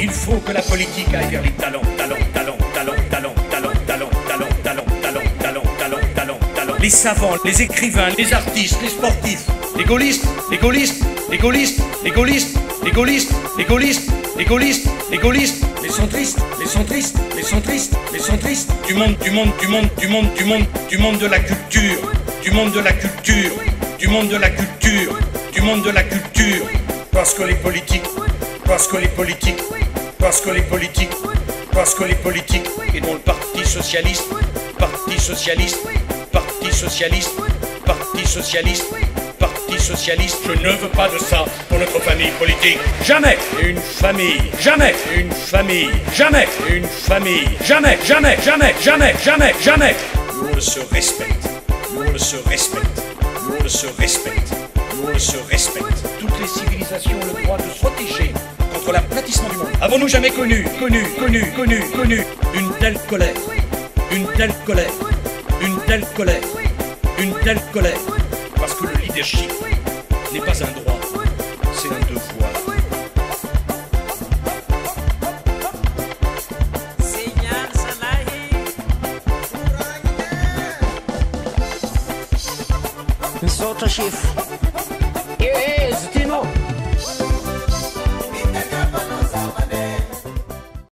Il faut que la politique aille vers les talents, talents, talents, talents, talents, talents, talents, talents, talents, talents, talents, talents, talents, talents. Les savants, les écrivains, les artistes, les sportifs, les gaullistes, les gaullistes, les gaullistes, les gaullistes, les gaullistes, les gaullistes, les gaullistes, les gaullistes, les centristes, les centristes, les centristes, les centristes, du monde, du monde, du monde, du monde, du monde, du monde de la culture, du monde de la culture, du monde de la culture, du monde de la culture, parce que les politiques, parce que les politiques, parce que les politiques, parce que les politiques, et dont le Parti socialiste, Parti socialiste, Parti socialiste, Parti socialiste, Parti socialiste, je ne veux pas de ça pour notre famille politique. Jamais une famille, jamais une famille, jamais une famille, jamais, jamais, jamais, jamais, jamais, jamais. Nous on se respecte, nous on se respecte, nous on se respecte, nous on se respecte. Toutes les civilisations ont le droit de se protéger contre l'aplatissement du monde. Avons-nous jamais connu une telle colère, une telle colère, une telle colère, une telle colère? Parce que le leadership n'est pas un droit, c'est un devoir. Solta, chefe. Tino.